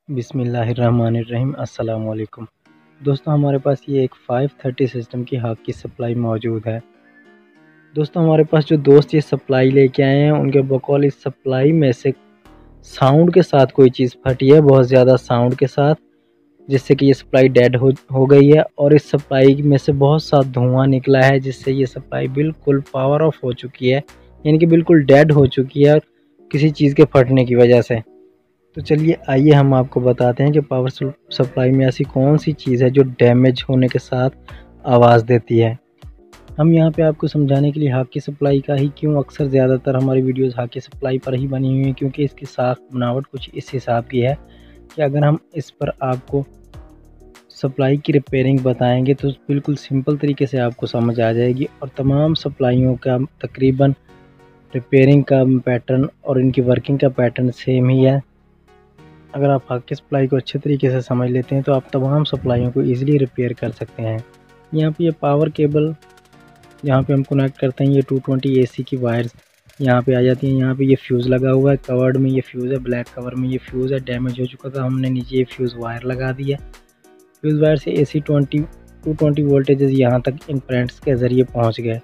बिस्मिल्लाहिर्रहमानिर्रहीम। अस्सलाम वालेकुम दोस्तों, हमारे पास ये एक 530 सिस्टम की हाक की सप्लाई मौजूद है। दोस्तों, हमारे पास जो दोस्त ये सप्लाई लेके आए हैं उनके बकौल इस सप्लाई में से साउंड के साथ कोई चीज़ फटी है, बहुत ज़्यादा साउंड के साथ, जिससे कि ये सप्लाई डेड हो गई है। और इस सप्लाई में से बहुत सा धुआं निकला है, जिससे ये सप्लाई बिल्कुल पावर ऑफ हो चुकी है, यानी कि बिल्कुल डेड हो चुकी है किसी चीज़ के फटने की वजह से। तो चलिए आइए हम आपको बताते हैं कि पावर सप्लाई में ऐसी कौन सी चीज़ है जो डैमेज होने के साथ आवाज़ देती है। हम यहाँ पे आपको समझाने के लिए हाकी सप्लाई का ही क्यों अक्सर ज़्यादातर हमारी वीडियोस हाकी सप्लाई पर ही बनी हुई हैं, क्योंकि इसकी साख बनावट कुछ इस हिसाब की है कि अगर हम इस पर आपको सप्लाई की रिपेयरिंग बताएंगे तो बिल्कुल सिंपल तरीके से आपको समझ आ जाएगी। और तमाम सप्लाइयों का तकरीबन रिपेयरिंग का पैटर्न और इनकी वर्किंग का पैटर्न सेम ही है। अगर आप हाकी सप्लाई को अच्छे तरीके से समझ लेते हैं तो आप तमाम सप्लाइयों को ईज़िली रिपेयर कर सकते हैं। यहाँ पे ये पावर केबल जहाँ पे हम कनेक्ट करते हैं, ये 220 AC की वायर्स यहाँ पे आ जाती हैं। यहाँ पे ये फ्यूज़ लगा हुआ है, कवर्ड में ये फ्यूज़ है, ब्लैक कवर में ये फ्यूज़ है। डैमेज हो चुका था, हमने नीचे ये फ्यूज़ वायर लगा दी है। फ्यूज़ वायर से AC 220 वोल्टेजेस यहाँ तक इन प्रेंट्स के ज़रिए पहुँच गए।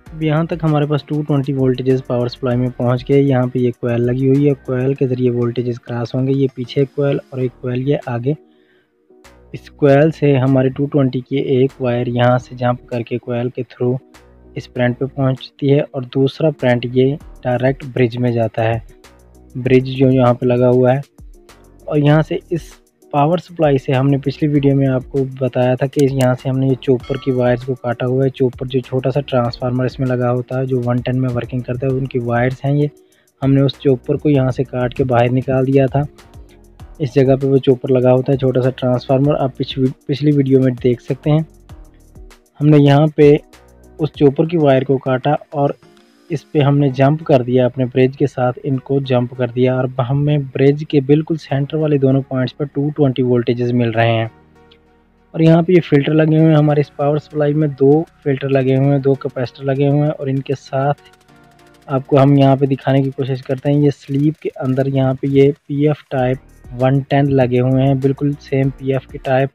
अब यहाँ तक हमारे पास 220 वोल्टेजेस पावर सप्लाई में पहुँच गए। यहाँ पे ये कोयल लगी हुई है, कोयल के ज़रिए वोल्टेजेस क्रॉस होंगे। ये पीछे एक कोयल और एक कोयल ये आगे। इस कोयल से हमारे 220 की एक वायर यहाँ से जंप करके कोयल के थ्रू इस प्रेंट पे पहुँचती है और दूसरा प्रेंट ये डायरेक्ट ब्रिज में जाता है, ब्रिज जो यहाँ पे लगा हुआ है। और यहाँ से इस पावर सप्लाई से हमने पिछली वीडियो में आपको बताया था कि यहाँ से हमने ये चॉपर की वायर्स को काटा हुआ है। चॉपर जो छोटा सा ट्रांसफार्मर इसमें लगा होता है जो 110 में वर्किंग करता है, उनकी वायर्स हैं ये। हमने उस चॉपर को यहाँ से काट के बाहर निकाल दिया था। इस जगह पे वो चॉपर लगा होता है, छोटा सा ट्रांसफार्मर, आप पिछली वीडियो में देख सकते हैं। हमने यहाँ पे उस चॉपर की वायर को काटा और इस पे हमने जंप कर दिया, अपने ब्रिज के साथ इनको जंप कर दिया। और हमें ब्रिज के बिल्कुल सेंटर वाले दोनों पॉइंट्स पर 220 वोल्टेजेस मिल रहे हैं। और यहाँ पे ये फ़िल्टर लगे हुए हैं। हमारे इस पावर सप्लाई में 2 फ़िल्टर लगे हुए हैं, 2 कैपेसिटर लगे हुए हैं। और इनके साथ आपको हम यहाँ पे दिखाने की कोशिश करते हैं। ये स्लीव के अंदर यहाँ पे ये PF टाइप 110 लगे हुए हैं, बिल्कुल सेम PF के टाइप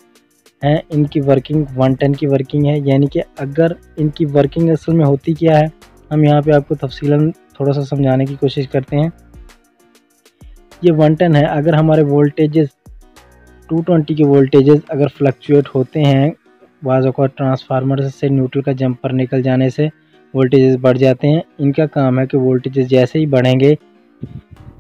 हैं। इनकी वर्किंग 110 की वर्किंग है, यानी कि अगर इनकी वर्किंग असल में होती क्या है, हम यहाँ पे आपको तफसीलन थोड़ा सा समझाने की कोशिश करते हैं। ये 110 है। अगर हमारे वोल्टेजेस 220 के वोल्टेजेस अगर फ्लक्चुएट होते हैं, बाज़ औक़ात ट्रांसफार्मर से न्यूट्रल का जंपर निकल जाने से वोल्टेजेस बढ़ जाते हैं। इनका काम है कि वोल्टेजेस जैसे ही बढ़ेंगे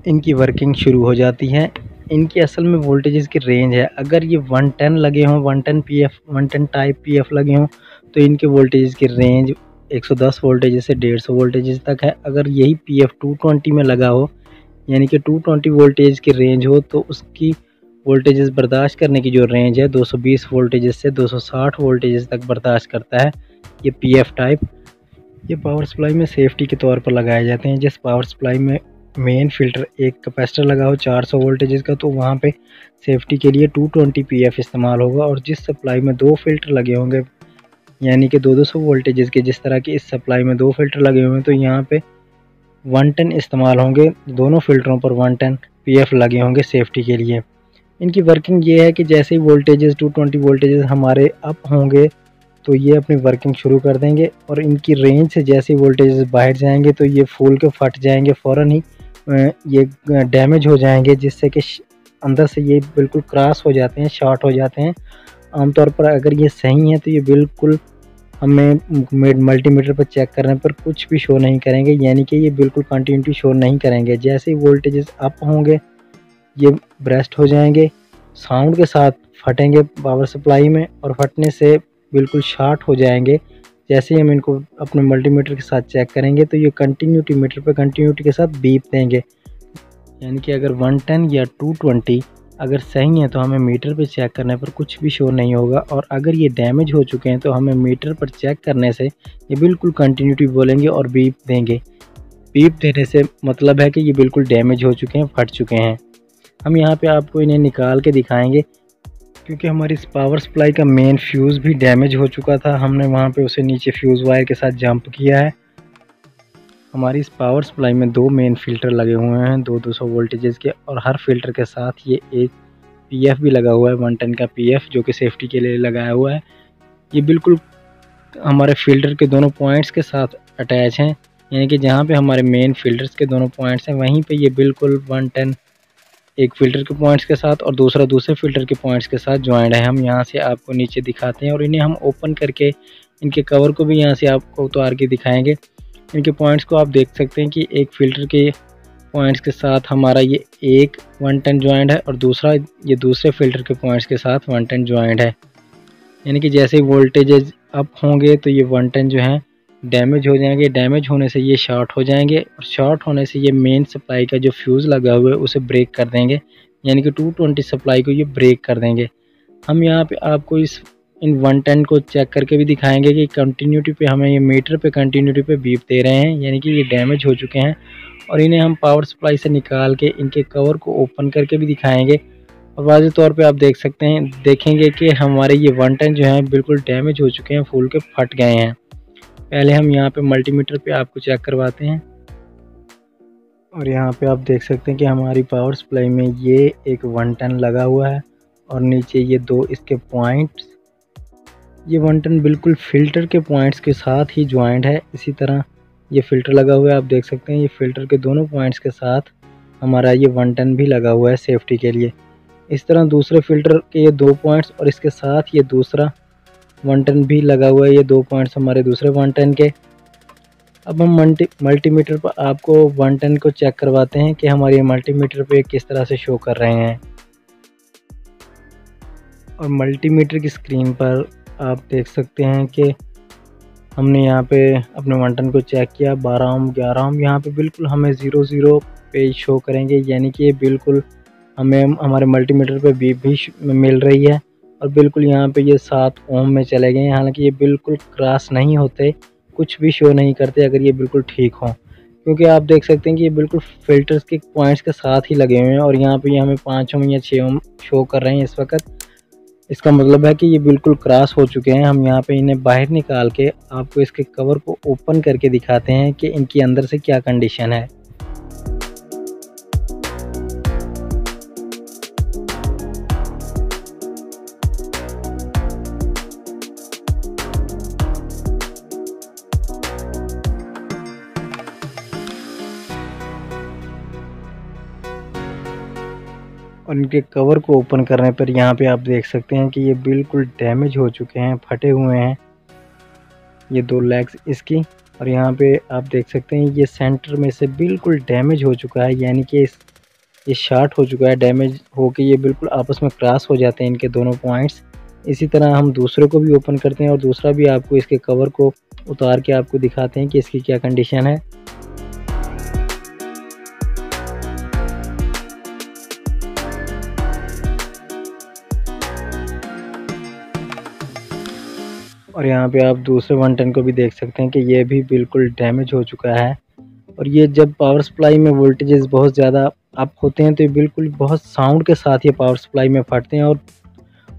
इनकी वर्किंग शुरू हो जाती है। इनकी असल में वोल्टेजेस की रेंज है, अगर ये 110 लगे हों, 110 टाइप PF लगे हों, तो इनके वोल्टेजेस की रेंज 110 वोल्टेज से 150 वोल्टेज तक है। अगर यही PF 220 में लगा हो, यानी कि 220 वोल्टेज की रेंज हो, तो उसकी वोल्टेजेस बर्दाश्त करने की जो रेंज है 220 वोल्टेज से 260 वोल्टेज तक बर्दाश्त करता है ये PF टाइप। ये पावर सप्लाई में सेफ्टी के तौर पर लगाए जाते हैं। जिस पावर सप्लाई में मेन फ़िल्टर एक कैपेसिटर लगा हो 400 वोल्टेज का, तो वहाँ पे सेफ्टी के लिए 220 PF इस्तेमाल होगा। और जिस सप्लाई में 2 फ़िल्टर लगे होंगे, यानी कि 200 वोल्टेजेस के, जिस तरह की इस सप्लाई में 2 फ़िल्टर लगे हुए हैं, तो यहाँ पे 110 इस्तेमाल होंगे। दोनों फ़िल्टरों पर 110 PF लगे होंगे सेफ्टी के लिए। इनकी वर्किंग ये है कि जैसे ही वोल्टेजेस 220 वोल्टेजेस हमारे अप होंगे तो ये अपनी वर्किंग शुरू कर देंगे। और इनकी रेंज से जैसे ही वोल्टेजेस बाहर जाएंगे तो ये फूल के फट जाएंगे, फ़ौरन ही ये डैमेज हो जाएंगे, जिससे कि अंदर से ये बिल्कुल क्रॉस हो जाते हैं, शॉर्ट हो जाते हैं। आमतौर पर अगर ये सही है तो ये बिल्कुल हमें मल्टीमीटर पर चेक करने पर कुछ भी शो नहीं करेंगे, यानी कि ये बिल्कुल कंटिन्यूटी शो नहीं करेंगे। जैसे ही वोल्टेजेस अप होंगे ये ब्रेस्ट हो जाएंगे, साउंड के साथ फटेंगे पावर सप्लाई में, और फटने से बिल्कुल शॉर्ट हो जाएंगे। जैसे ही हम इनको अपने मल्टीमीटर के साथ चेक करेंगे तो ये कंटिन्यूटी मीटर पर कंटिन्यूटी के साथ बीप देंगे, यानी कि अगर 110 या 220 अगर सही है तो हमें मीटर पे चेक करने पर कुछ भी शो नहीं होगा। और अगर ये डैमेज हो चुके हैं तो हमें मीटर पर चेक करने से ये बिल्कुल कंटिन्यूटी बोलेंगे और बीप देंगे। बीप देने से मतलब है कि ये बिल्कुल डैमेज हो चुके हैं, फट चुके हैं। हम यहाँ पे आपको इन्हें निकाल के दिखाएंगे, क्योंकि हमारी इस पावर सप्लाई का मेन फ्यूज़ भी डैमेज हो चुका था। हमने वहाँ पे उसे नीचे फ्यूज़ वायर के साथ जंप किया है। हमारी इस पावर सप्लाई में दो मेन फ़िल्टर लगे हुए हैं 200 वोल्टेजेस के, और हर फ़िल्टर के साथ ये एक पीएफ भी लगा हुआ है 110 का पीएफ, जो कि सेफ्टी के लिए लगाया हुआ है। ये बिल्कुल हमारे फ़िल्टर के दोनों पॉइंट्स के साथ अटैच हैं, यानी कि जहाँ पे हमारे मेन फ़िल्टर्स के दोनों पॉइंट्स हैं वहीं पे ये बिल्कुल 110 एक फ़िल्टर के पॉइंट्स के साथ और दूसरा दूसरे फ़िल्टर के पॉइंट्स के साथ जॉइंट है। हम यहाँ से आपको नीचे दिखाते हैं और इन्हें हम ओपन करके इनके कवर को भी यहाँ से आपको उतार के दिखाएंगे। इनके पॉइंट्स को आप देख सकते हैं कि एक फ़िल्टर के पॉइंट्स के साथ हमारा ये एक 110 जॉइंट है और दूसरा ये दूसरे फ़िल्टर के पॉइंट्स के साथ 110 जॉइंट है। यानी कि जैसे ही वोल्टेजेस अप होंगे तो ये 110 जो हैं डैमेज हो जाएंगे, डैमेज होने से ये शॉर्ट हो जाएंगे और शॉर्ट होने से ये मेन सप्लाई का जो फ्यूज़ लगा हुआ है उसे ब्रेक कर देंगे, यानी कि 220 सप्लाई को ये ब्रेक कर देंगे। हम यहाँ पे आपको इन 110 को चेक करके भी दिखाएंगे कि कंटिन्यूटी पे हमें ये मीटर पे कंटिन्यूटी पे बीप दे रहे हैं, यानी कि ये डैमेज हो चुके हैं। और इन्हें हम पावर सप्लाई से निकाल के इनके कवर को ओपन करके भी दिखाएंगे और वाज़ेह तौर पे आप देखेंगे कि हमारे ये 110 जो हैं बिल्कुल डैमेज हो चुके हैं, फूल के फट गए हैं। पहले हम यहाँ पे मल्टीमीटर पे आपको चेक करवाते हैं और यहाँ पे आप देख सकते हैं कि हमारी पावर सप्लाई में ये एक 110 लगा हुआ है और नीचे ये दो इसके पॉइंट्स, ये 110 बिल्कुल फ़िल्टर के पॉइंट्स के साथ ही जॉइंट है। इसी तरह ये फ़िल्टर लगा हुआ है, आप देख सकते हैं ये फ़िल्टर के दोनों पॉइंट्स के साथ हमारा ये 110 भी लगा हुआ है सेफ्टी के लिए। इस तरह दूसरे फ़िल्टर के ये दो पॉइंट्स और इसके साथ ये दूसरा 110 भी लगा हुआ है, ये दो पॉइंट्स हमारे दूसरे 110 के। अब हम मल्टीमीटर पर आपको 110 को चेक करवाते हैं कि हमारे मल्टीमीटर पे किस तरह से शो कर रहे हैं। और मल्टीमीटर की स्क्रीन पर आप देख सकते हैं कि हमने यहाँ पे अपने 110 को चेक किया, 12 ओम 11 ओम यहाँ पे बिल्कुल हमें 00 पे शो करेंगे, यानी कि ये बिल्कुल हमें हमारे मल्टीमीटर पे बीप भी मिल रही है। और बिल्कुल यहाँ पे ये 7 ओम में चले गए हैं, हालांकि ये बिल्कुल क्रॉस नहीं होते, कुछ भी शो नहीं करते अगर ये बिल्कुल ठीक हों, क्योंकि आप देख सकते हैं कि ये बिल्कुल फ़िल्टर्स के पॉइंट्स के साथ ही लगे हुए हैं और यहाँ पे ये हमें 5 ओम या 6 ओम शो कर रहे हैं इस वक्त। इसका मतलब है कि ये बिल्कुल क्रॉस हो चुके हैं। हम यहाँ पे इन्हें बाहर निकाल के आपको इसके कवर को ओपन करके दिखाते हैं कि इनकी अंदर से क्या कंडीशन है। और इनके कवर को ओपन करने पर यहाँ पे आप देख सकते हैं कि ये बिल्कुल डैमेज हो चुके हैं, फटे हुए हैं ये दो लेग्स इसकी। और यहाँ पे आप देख सकते हैं ये सेंटर में से बिल्कुल डैमेज हो चुका है, यानी कि ये शॉर्ट हो चुका है, डैमेज होके ये बिल्कुल आपस में क्रॉस हो जाते हैं इनके दोनों पॉइंट्स। इसी तरह हम दूसरे को भी ओपन करते हैं और दूसरा भी आपको इसके कवर को उतार के आपको दिखाते हैं कि इसकी क्या कंडीशन है। और यहाँ पे आप दूसरे 110 को भी देख सकते हैं कि ये भी बिल्कुल डैमेज हो चुका है। और ये जब पावर सप्लाई में वोल्टेजेस बहुत ज़्यादा अप होते हैं तो ये बिल्कुल बहुत साउंड के साथ ये पावर सप्लाई में फटते हैं और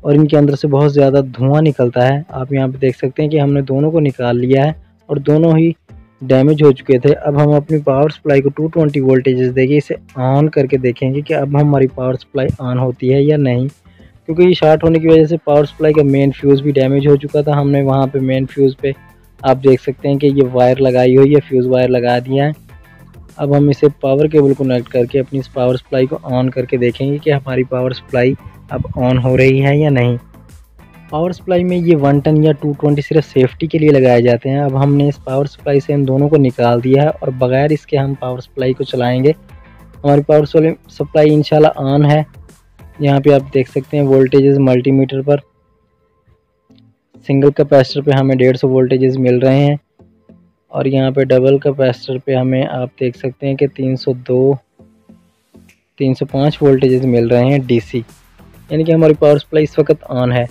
इनके अंदर से बहुत ज़्यादा धुआं निकलता है। आप यहाँ पे देख सकते हैं कि हमने दोनों को निकाल लिया है और दोनों ही डैमेज हो चुके थे। अब हम अपनी पावर सप्लाई को 220 वोल्टेजेस देके इसे ऑन करके देखेंगे कि अब हमारी पावर सप्लाई ऑन होती है या नहीं, क्योंकि ये शॉर्ट होने की वजह से पावर सप्लाई का मेन फ्यूज़ भी डैमेज हो चुका था। हमने वहाँ पे मेन फ्यूज़ पे आप देख सकते हैं कि ये वायर लगाई हुई है, फ्यूज़ वायर लगा दिया है। अब हम इसे पावर केबल को कनेक्ट करके अपनी इस पावर सप्लाई को ऑन करके देखेंगे कि हमारी पावर सप्लाई अब ऑन हो रही है या नहीं। पावर सप्लाई में ये 110 या 220 सिर्फ सेफ्टी के लिए लगाए जाते हैं। अब हमने इस पावर सप्लाई से इन दोनों को निकाल दिया है और बगैर इसके हम पावर सप्लाई को चलाएँगे। हमारी पावर सप्लाई इंशाल्लाह ऑन है। यहाँ पे आप देख सकते हैं वोल्टेजेस मल्टीमीटर पर सिंगल कैपेसिटर पे हमें 150 वोल्टेजेस मिल रहे हैं और यहाँ पे डबल कैपेसिटर पे हमें आप देख सकते हैं कि 305 वोल्टेजेस मिल रहे हैं डीसी, यानी कि हमारी पावर सप्लाई इस वक्त ऑन है।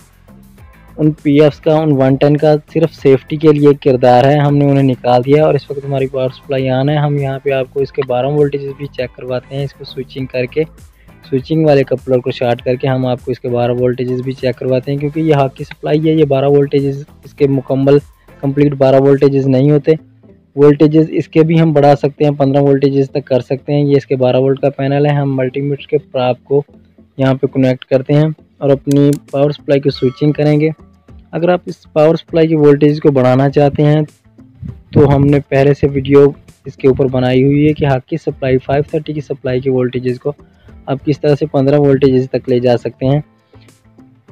उन पीएफ्स का, उन 110 का सिर्फ सेफ्टी के लिए किरदार है, हमने उन्हें निकाल दिया और इस वक्त हमारी पावर सप्लाई ऑन है। हम यहाँ पे आपको इसके 12 वोल्टेजेस भी चेक करवाते हैं। इसको स्विचिंग करके, स्विचिंग वाले कपलर को शॉर्ट करके हम आपको इसके 12 वोल्टेजेस भी चेक करवाते हैं, क्योंकि ये हॉकी सप्लाई है, ये 12 वोल्टेजेस इसके कंप्लीट 12 वोल्टेजेस नहीं होते। वोल्टेजेस इसके भी हम बढ़ा सकते हैं, 15 वोल्टेजेस तक कर सकते हैं। ये इसके 12 वोल्ट का पैनल है। हम मल्टीमीटर के प्राप को यहाँ पे कनेक्ट करते हैं और अपनी पावर सप्लाई की स्विचिंग करेंगे। अगर आप इस पावर सप्लाई की वोल्टेज को बढ़ाना चाहते हैं तो हमने पहले से वीडियो इसके ऊपर बनाई हुई है कि हाथ की सप्लाई 530 की सप्लाई की वोल्टेजेस को आप किस तरह से 15 वोल्टेजेस तक ले जा सकते हैं।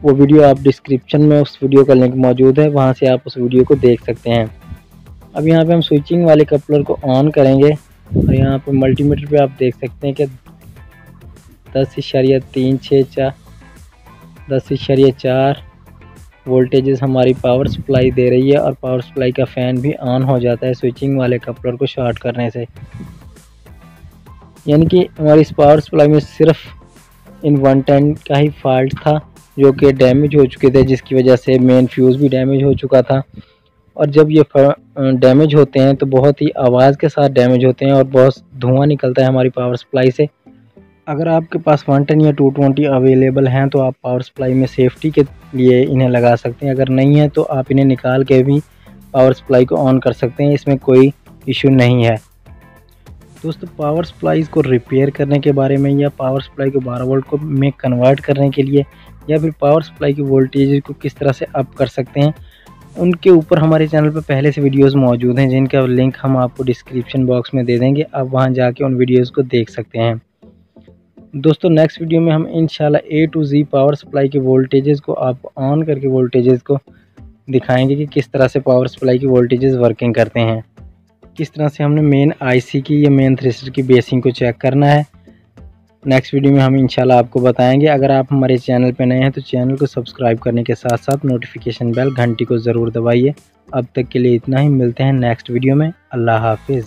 वो वीडियो आप डिस्क्रिप्शन में उस वीडियो का लिंक मौजूद है, वहाँ से आप उस वीडियो को देख सकते हैं। अब यहाँ पे हम स्विचिंग वाले कपलर को ऑन करेंगे और यहाँ पे मल्टीमीटर पे आप देख सकते हैं कि 10.4 वोल्टेजेस हमारी पावर सप्लाई दे रही है और पावर सप्लाई का फ़ैन भी ऑन हो जाता है स्विचिंग वाले कपलर को शॉर्ट करने से। यानी कि हमारी इस पावर सप्लाई में सिर्फ इन 110 का ही फॉल्ट था जो कि डैमेज हो चुके थे, जिसकी वजह से मेन फ्यूज़ भी डैमेज हो चुका था। और जब ये डैमेज होते हैं तो बहुत ही आवाज़ के साथ डैमेज होते हैं और बहुत धुआं निकलता है हमारी पावर सप्लाई से। अगर आपके पास 110 या 220 अवेलेबल हैं तो आप पावर सप्लाई में सेफ्टी के लिए इन्हें लगा सकते हैं। अगर नहीं है तो आप इन्हें निकाल के भी पावर सप्लाई को ऑन कर सकते हैं, इसमें कोई इशू नहीं है। दोस्तों, पावर सप्लाईज़ को रिपेयर करने के बारे में या पावर सप्लाई को 12 वोल्ट को में कन्वर्ट करने के लिए या फिर पावर सप्लाई की वोल्टेज को किस तरह से अप कर सकते हैं, उनके ऊपर हमारे चैनल पर पहले से वीडियोस मौजूद हैं, जिनका लिंक हम आपको डिस्क्रिप्शन बॉक्स में दे देंगे। आप वहां जाके उन वीडियोस को देख सकते हैं। दोस्तों, नेक्स्ट वीडियो में हम इंशाल्लाह A to Z power supply के वोल्टेजेस को आप ऑन करके वोल्टेजेस को दिखाएंगे कि किस तरह से पावर सप्लाई की वोल्टेजेस वर्किंग करते हैं, किस तरह से हमने मेन IC की या मेन थ्रेशर की बेसिंग को चेक करना है। नेक्स्ट वीडियो में हम इंशाल्लाह आपको बताएंगे। अगर आप हमारे चैनल पर नए हैं तो चैनल को सब्सक्राइब करने के साथ साथ नोटिफिकेशन बेल घंटी को ज़रूर दबाइए। अब तक के लिए इतना ही, मिलते हैं नेक्स्ट वीडियो में। अल्लाह हाफिज़।